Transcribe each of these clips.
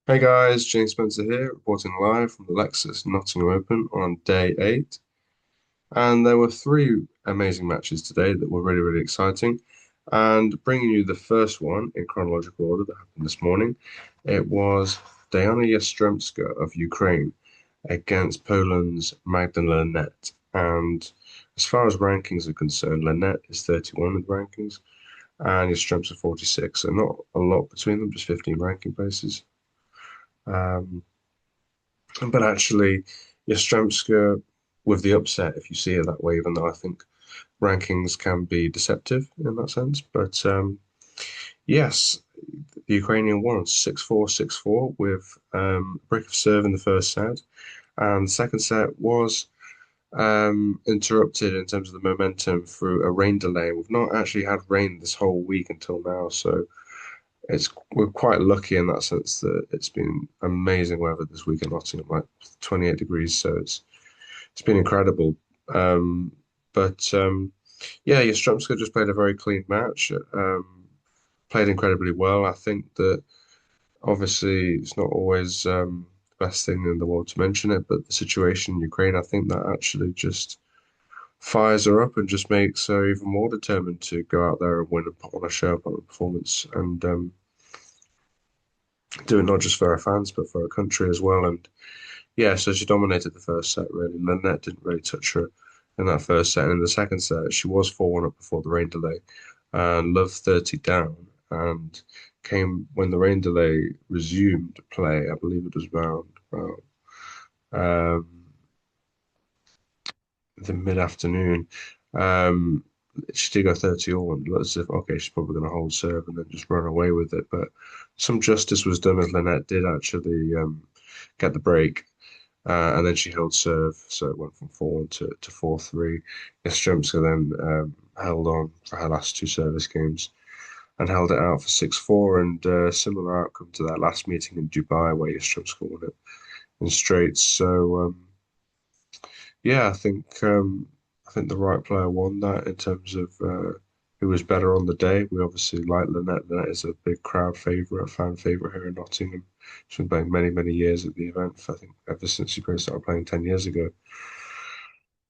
Hey guys, James Spencer here, reporting live from the Lexus Nottingham Open on day 8. And there were three amazing matches today that were really, really exciting. And bringing you the first one in chronological order that happened this morning, it was Dayana Yastremska of Ukraine against Poland's Magda Linette. And as far as rankings are concerned, Linette is 31 in the rankings and Yastremska 46. So not a lot between them, just 15 ranking places. Um, But actually, Yastremska with the upset, if you see it that way, even though I think rankings can be deceptive in that sense. But yes, the Ukrainian won 6-4, 6-4 with break of serve in the first set. And the second set was interrupted in terms of the momentum through a rain delay. We've not actually had rain this whole week until now, so we're quite lucky in that sense that it's been amazing weather this week in Nottingham, like 28 degrees. So it's been incredible. Um, but yeah, Yastremska just played a very clean match. Played incredibly well. I think that obviously it's not always the best thing in the world to mention it, but the situation in Ukraine, I think that actually just fires her up and just makes her even more determined to go out there and win and put on a show, put on a performance, and do it not just for our fans, but for our country as well. And yeah, so she dominated the first set, really. Lynette didn't really touch her in that first set. And in the second set, she was 4-1 up before the rain delay and Love 30 down. And came when the rain delay resumed play, I believe it was around um, the mid-afternoon. Um, she did go 30 all and looked as if, okay, she's probably going to hold serve and then just run away with it. But some justice was done as Lynette did actually get the break. And then she held serve, so it went from 4-1 to 4-3. Yastremska then held on for her last two service games and held it out for 6-4. And similar outcome to that last meeting in Dubai where Yastremska won it in straights. So yeah, I think the right player won that in terms of who was better on the day. We obviously like Lynette. Lynette is a big crowd favourite, fan favourite here in Nottingham. She's been playing many, many years at the event. I think ever since she probably started playing 10 years ago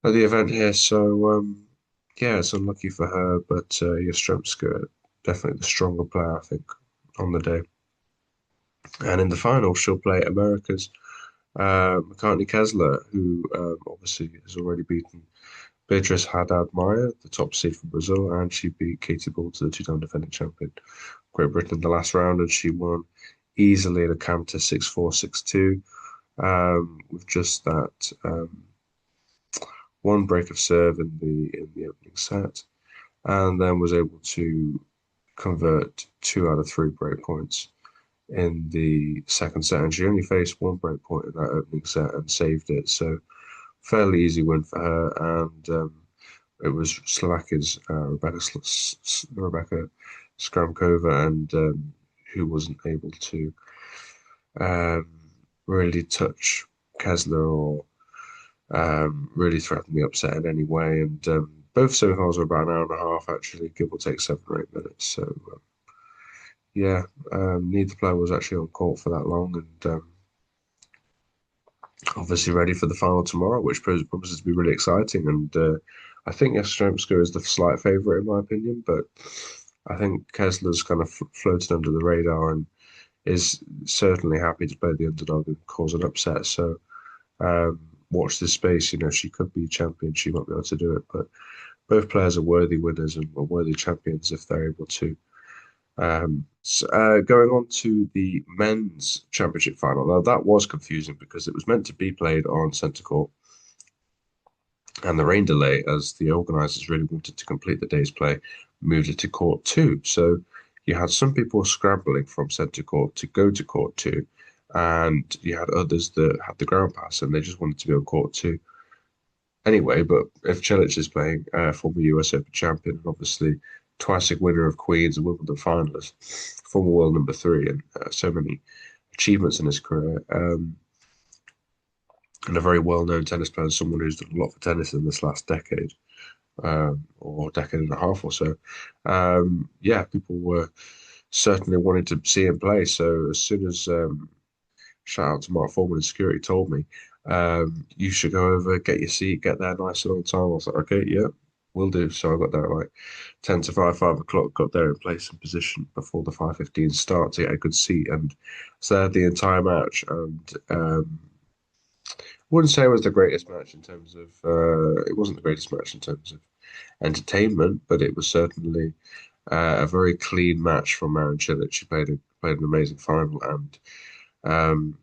at the event here. So yeah, it's unlucky for her, but Yastremska definitely the stronger player, I think, on the day. And in the final, she'll play America's McCartney Kessler, who obviously has already beaten Beatriz Haddad Maia, the top seed from Brazil, and she beat Katie Boulter, the two-time defending champion, Great Britain, in the last round, and she won easily in a canter 6-4, 6-2, with just that one break of serve in the opening set, and then was able to convert 2 out of 3 break points in the second set, and she only faced one break point in that opening set and saved it. So fairly easy win for her, and it was Slovakia's Rebecca Šramková, and who wasn't able to um, really touch Kessler or really threaten the upset in any way. And both semifinals were about an hour and a half, actually, give or take 7 or 8 minutes. So yeah, neither player was actually on court for that long, and obviously ready for the final tomorrow, which promises to be really exciting. And I think Yastremska is the slight favourite in my opinion, but I think Kessler's kind of floated under the radar and is certainly happy to play the underdog and cause an upset. So um, watch this space. You know, she could be champion. She might be able to do it, but both players are worthy winners and are worthy champions if they're able to. Going on to the men's championship final. Now that was confusing because it was meant to be played on centre court, and the rain delay, as the organisers really wanted to complete the day's play, moved it to court two. So you had some people scrambling from centre court to go to court two, and you had others that had the ground pass and they just wanted to be on court two anyway. But if Cilic is playing, former US Open champion, and obviously twice a winner of Queens and Wimbledon finalist, former world number 3, and so many achievements in his career, and a very well-known tennis player, someone who's done a lot for tennis in this last decade, or decade and a half or so. Yeah, people were certainly wanting to see him play. So as soon as shout out to Mark Foreman in security, told me, you should go over, get your seat, get there nice and on time. I was like, okay, yeah, will do. So I got there at like 10 to 5 o'clock, got there in place and position before the 5:15 start to get a good seat, and was there the entire match. And wouldn't say it was the greatest match in terms of it wasn't the greatest match in terms of entertainment, but it was certainly a very clean match from Marin Cilic. She played an amazing final, and um,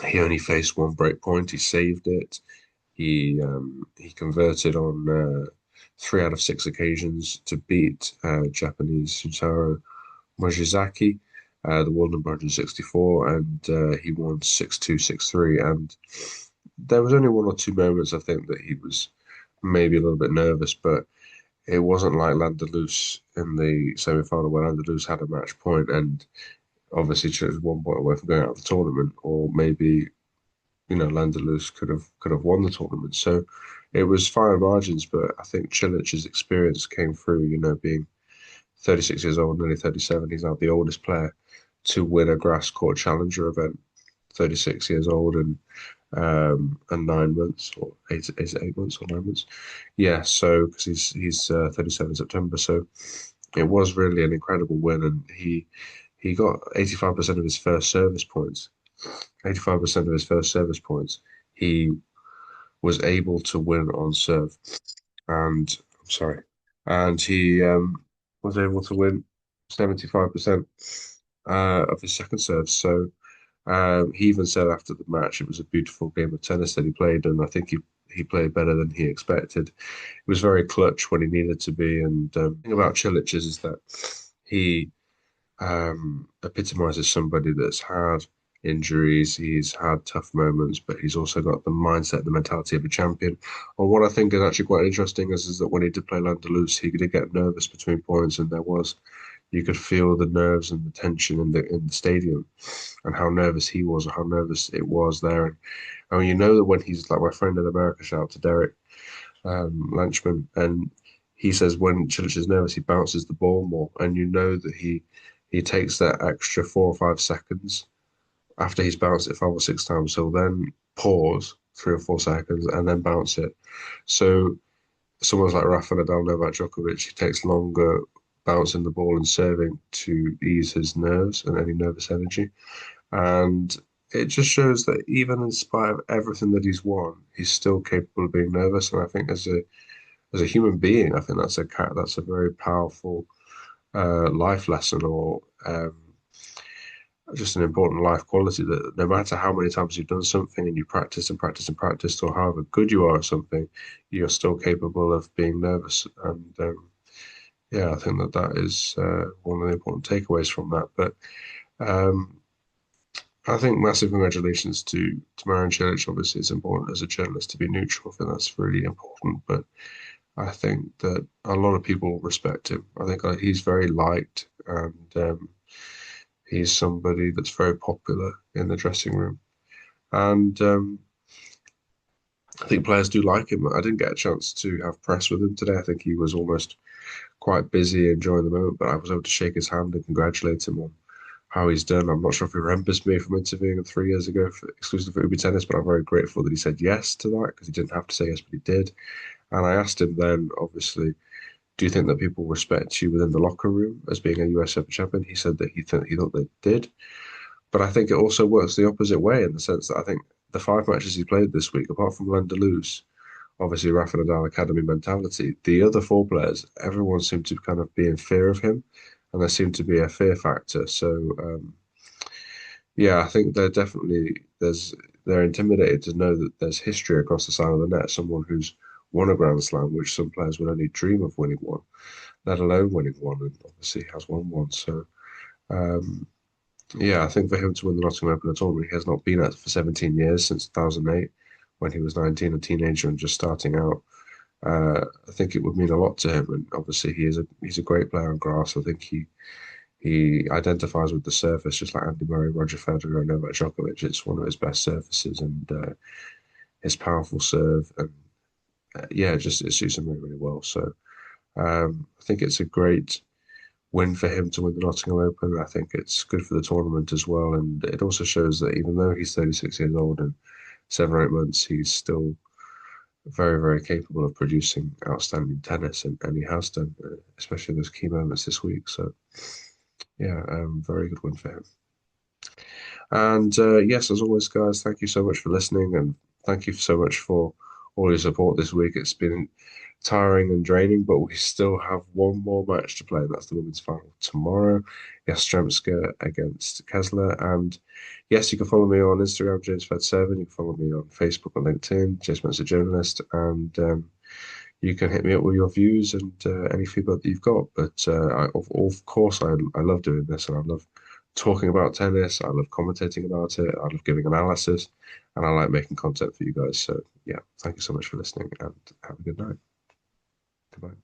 he only faced one break point. He saved it. He converted on 3 out of 6 occasions to beat Japanese Shintaro Mochizuki, the world number 164, and he won 6-2, 6-3. And there was only one or two moments I think that he was maybe a little bit nervous, but it wasn't like Landelus in the semi-final where Landelus had a match point and obviously chose 1 point away from going out of the tournament, or maybe Landelus could have won the tournament. So it was fine margins, but I think Cilic's experience came through. Being 36 years old, nearly 37, he's now the oldest player to win a grass court challenger event. 36 years old and 9 months, or is it 8 months or 9 months? Yeah, so because he's 37 in September, so it was really an incredible win, and he got 85% of his first service points. 85% of his first service points, he was able to win on serve, and I'm sorry, and he was able to win 75% of his second serve. So he even said after the match it was a beautiful game of tennis that he played, and I think he played better than he expected. He was very clutch when he needed to be, and the thing about Cilic is that he epitomizes somebody that's had injuries, he's had tough moments, but he's also got the mindset, the mentality of a champion. And what I think is actually quite interesting is that when he did play Landelus, he did get nervous between points, and you could feel the nerves and the tension in the stadium, and how nervous he was, or how nervous it was there. And I mean, that when he's like my friend in America, shout out to Derek Lanchman, and he says when Cilic is nervous, he bounces the ball more, and that he takes that extra 4 or 5 seconds after he's bounced it 5 or 6 times. He'll then pause 3 or 4 seconds and then bounce it. So someone's like Rafa Nadal, Novak Djokovic, he takes longer bouncing the ball and serving to ease his nerves and any nervous energy. And it just shows that even in spite of everything that he's won, he's still capable of being nervous. And I think as a human being, I think that's a very powerful life lesson, or just an important life quality, that no matter how many times you've done something and you practice and practice and practice, or however good you are at something, you're still capable of being nervous. And yeah, I think that is one of the important takeaways from that. But um, I think massive congratulations to Marin Cilic. Obviously, it's important as a journalist to be neutral. I think that's really important. But I think that a lot of people respect him. I think he's very liked, and he's somebody that's very popular in the dressing room. And I think players do like him. I didn't get a chance to have press with him today. I think he was almost quite busy enjoying the moment, but I was able to shake his hand and congratulate him on how he's done. I'm not sure if he remembers me from interviewing him 3 years ago for exclusive for Ubi Tennis, but I'm very grateful that he said yes to that, because he didn't have to say yes, but he did. And I asked him then, obviously, do you think that people respect you within the locker room as being a US Open champion? He said that he thought they did. But I think it also works the opposite way, in the sense that I think the 5 matches he played this week, apart from Landelus, obviously Rafa Nadal Academy mentality, the other 4 players, everyone seemed to kind of be in fear of him, and there seemed to be a fear factor. So yeah, I think they're intimidated to know that there's history across the side of the net, someone who's won a Grand Slam, which some players would only dream of winning one, let alone winning one, and obviously has won one. So um, yeah, I think for him to win the Nottingham Open tournament, he has not been at for 17 years, since 2008, when he was 19, a teenager and just starting out. I think it would mean a lot to him, and obviously he's a great player on grass. I think he identifies with the surface just like Andy Murray, Roger Federer, and Novak Djokovic. It's one of his best surfaces, and his powerful serve, and yeah, it suits him really, really well. So I think it's a great win for him to win the Nottingham Open. I think it's good for the tournament as well, and it also shows that even though he's 36 years old and 7 or 8 months, he's still very, very capable of producing outstanding tennis, and he has done, especially those key moments this week. So, yeah, very good win for him. And yes, as always, guys, thank you so much for listening, and thank you so much for all your support this week. It's been tiring and draining, but we still have one more match to play, and that's the women's final tomorrow. Yastremska against Kessler. And yes, you can follow me on Instagram, JamesFed7. You can follow me on Facebook and LinkedIn, James Spencer Journalist, and you can hit me up with your views and any feedback that you've got. But of course, I love doing this, and I love talking about tennis. I love commentating about it. I love giving analysis, and I like making content for you guys. So yeah, thank you so much for listening, and have a good night. Goodbye.